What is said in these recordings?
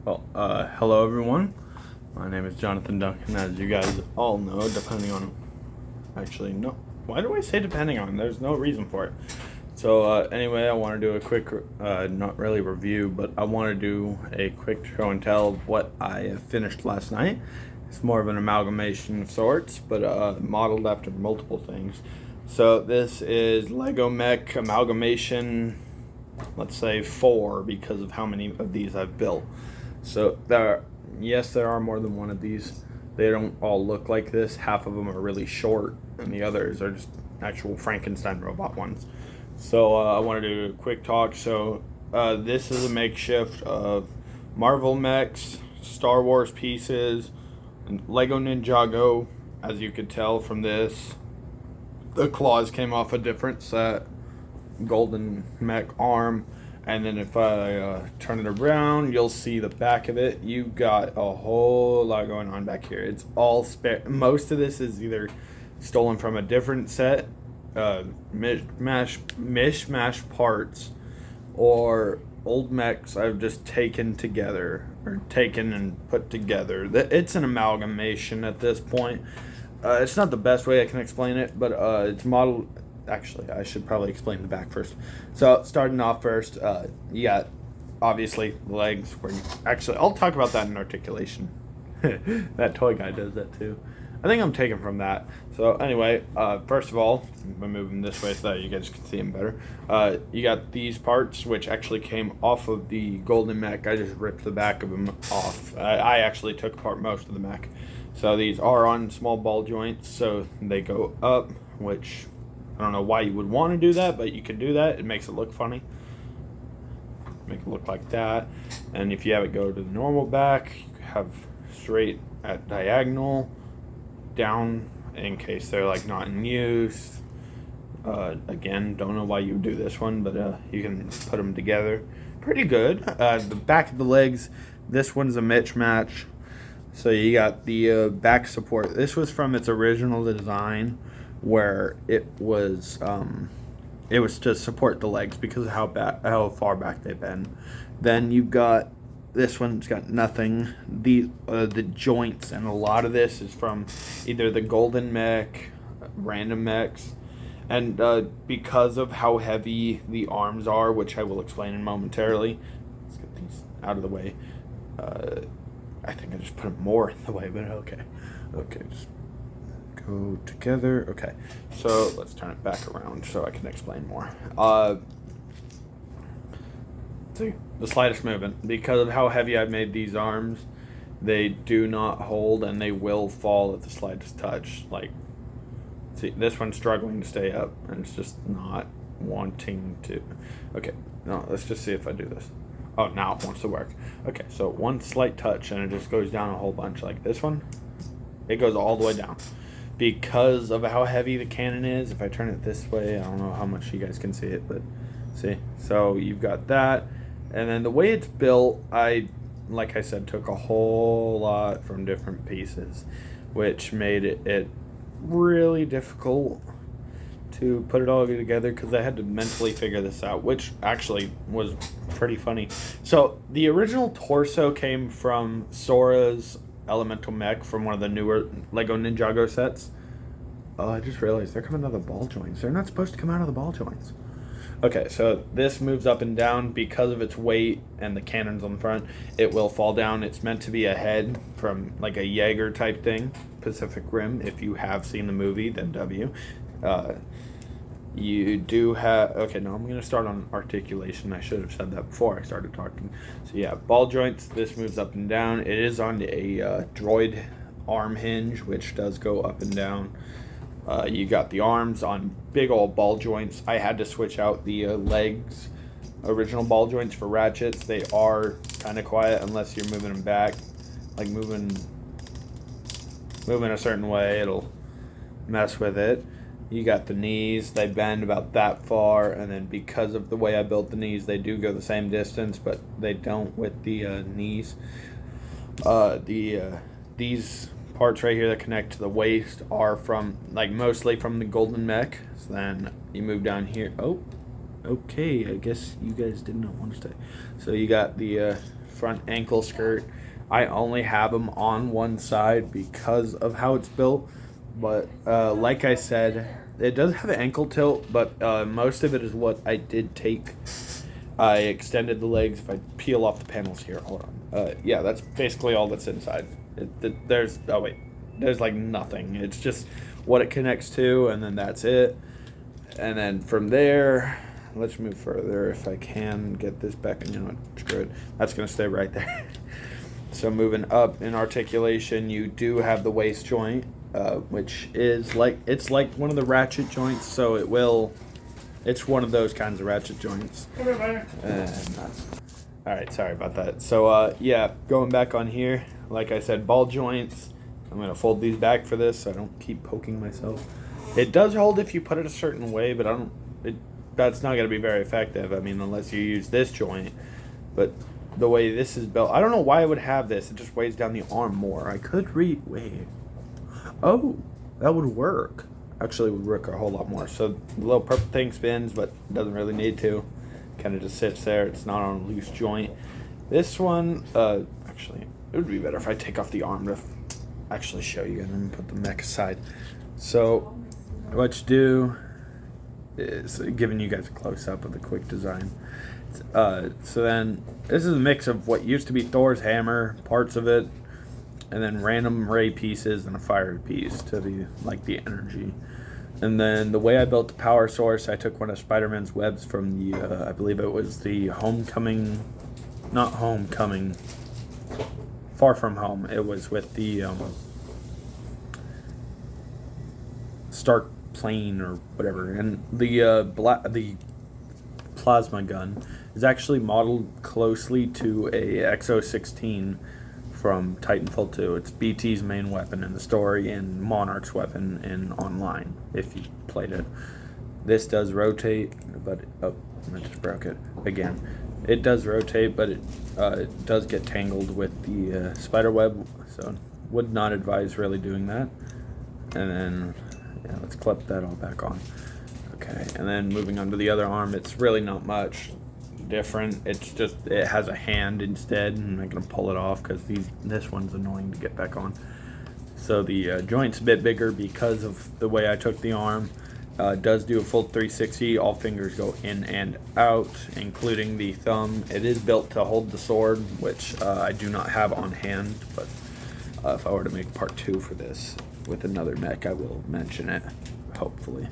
Hello everyone. My name is Jonathan Duncan, as you guys all know, depending on... Actually, no. Why do I say depending on? There's no reason for it. So, anyway, I want to do a quick, not really review, but I want to do a quick show and tell of what I finished last night. It's more of an amalgamation of sorts, but modeled after multiple things. So, this is Lego Mech Amalgamation, let's say 4, because of how many of these I've built. So there are more than one of these. They don't all look like this. Half of them are really short, and the others are just actual Frankenstein robot ones. So I want to do a quick talk. So this is a makeshift of Marvel mechs, Star Wars pieces, and Lego Ninjago. As you could tell from this, the claws came off a different set. Golden mech arm. And then if I turn it around, you'll see the back of it. You got a whole lot going on back here. It's all spare. Most of this is either stolen from a different set, mishmash parts, or old mechs I've just taken together, or taken and put together. It's an amalgamation at this point. It's not the best way I can explain it, but it's modeled... Actually, I should probably explain the back first. So, starting off first, you got, obviously, the legs. Actually, I'll talk about that in articulation. That toy guy does that too. I think I'm taking from that. So, anyway, first of all, I'm moving this way so that you guys can see them better. You got these parts, which actually came off of the Golden Mech. I just ripped the back of them off. I actually took apart most of the mech. So, these are on small ball joints, so they go up, which... I don't know why you would want to do that, but you can do that. It makes it look funny. Make it look like that. And if you have it go to the normal back, you have straight at diagonal, down in case they're like not in use. Again, don't know why you would do this one, but you can put them together. Pretty good. The back of the legs, this one's a mismatch. So you got the back support. This was from its original design, where it was to support the legs because of how far back they've been. Then you've got this one's got nothing. The joints, and a lot of this is from either the Golden Mech, random mechs, and because of how heavy the arms are, which I will explain in momentarily. Let's get these out of the way. I think I just put them more in the way, but okay, just go together. Okay, so let's turn it back around so I can explain more. See, the slightest movement, because of how heavy I've made these arms, they do not hold and they will fall at the slightest touch. Like, see, this one's struggling to stay up and it's just not wanting to. Okay, no, let's just see if I do this. Oh, now it wants to work. Okay, so one slight touch and it just goes down a whole bunch. Like this one, it goes all the way down. Because of how heavy the cannon is, if I turn it this way, I don't know how much you guys can see it, but see? So you've got that. And then the way it's built, like I said, took a whole lot from different pieces, which made it really difficult to put it all together because I had to mentally figure this out, which actually was pretty funny. So the original torso came from Sora's elemental mech from one of the newer Lego Ninjago sets. Oh, I just realized they're coming out of the ball joints. They're not supposed to come out of the ball joints. Okay, so this moves up and down because of its weight and the cannons on the front. It will fall down. It's meant to be a head from like a Jaeger type thing, Pacific Rim. If you have seen the movie, then W. You do have... Okay, no, I'm going to start on articulation. I should have said that before I started talking. So yeah, ball joints, this moves up and down. It is on a droid arm hinge, which does go up and down. You got the arms on big old ball joints. I had to switch out the legs, original ball joints for ratchets. They are kind of quiet unless you're moving them back. Like moving a certain way, it'll mess with it. You got the knees, they bend about that far, and then because of the way I built the knees, they do go the same distance, but they don't with the knees. These parts right here that connect to the waist are from, like, mostly from the Golden Mech. So then you move down here. Oh, okay, I guess you guys did not want to stay. So you got the front ankle skirt. I only have them on one side because of how it's built. But like I said, it does have an ankle tilt, but most of it is what I did take. I extended the legs. If I peel off the panels here, hold on. Yeah, that's basically all that's inside. There's like nothing. It's just what it connects to, and then that's it. And then from there, let's move further if I can get this back. And you know what? Screw it. That's going to stay right there. So moving up in articulation, you do have the waist joint, which is it's like one of the ratchet joints. So it's one of those kinds of ratchet joints. All right, sorry about that. So yeah, going back on here, like I said, ball joints. I'm going to fold these back for this so I don't keep poking myself. It does hold if you put it a certain way, but that's not going to be very effective. I mean, unless you use this joint. But the way this is built, I don't know why I would have this. It just weighs down the arm more. I could wait. Oh, that would work. Actually, it would work a whole lot more. So the little purple thing spins, but doesn't really need to. Kind of just sits there. It's not on a loose joint. This one, actually, it would be better if I take off the arm to actually show you, and then put the mech aside. So what you do is giving you guys a close-up of the quick design. So then this is a mix of what used to be Thor's hammer, parts of it, and then random ray pieces and a fire piece to be like the energy. And then the way I built the power source, I took one of Spider-Man's webs from the I believe it was the Far From Home. It was with the Stark plane or whatever, and the plasma gun is actually modeled closely to a XO-16 from Titanfall 2. It's BT's main weapon in the story and Monarch's weapon in online, if you played it. This does rotate, but I just broke it again. It does rotate, but it does get tangled with the spider web, so would not advise really doing that. And then, yeah, let's clip that all back on. Okay, and then moving on to the other arm, it's really not much different. It's just, it has a hand instead, and I'm going to pull it off because this one's annoying to get back on. So the joint's a bit bigger because of the way I took the arm. Does do a full 360. All fingers go in and out, including the thumb. It is built to hold the sword, which I do not have on hand, but if I were to make part 2 for this with another mech, I will mention it, hopefully,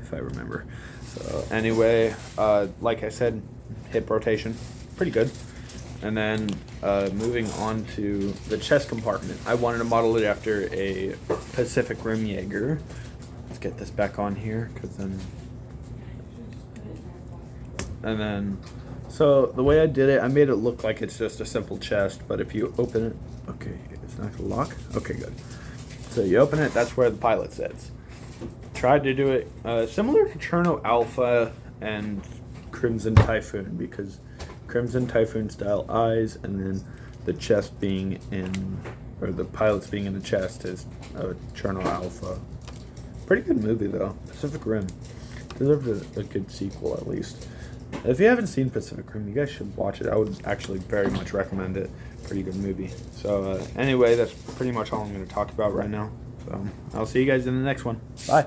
if I remember. So anyway, like I said, hip rotation, pretty good. And then moving on to the chest compartment. I wanted to model it after a Pacific Rim Jaeger. Let's get this back on here, because then... And then, so the way I did it, I made it look like it's just a simple chest, but if you open it, okay, it's not gonna lock? Okay, good. So you open it, that's where the pilot sits. Tried to do it similar to Cherno Alpha and Crimson Typhoon, because Crimson Typhoon style eyes, and then the chest being in, or the pilots being in the chest is Cherno Alpha. Pretty good movie though, Pacific Rim. Deserved a good sequel at least. If you haven't seen Pacific Rim, you guys should watch it. I would actually very much recommend it. Pretty good movie. So anyway, that's pretty much all I'm going to talk about right now. So I'll see you guys in the next one. Bye.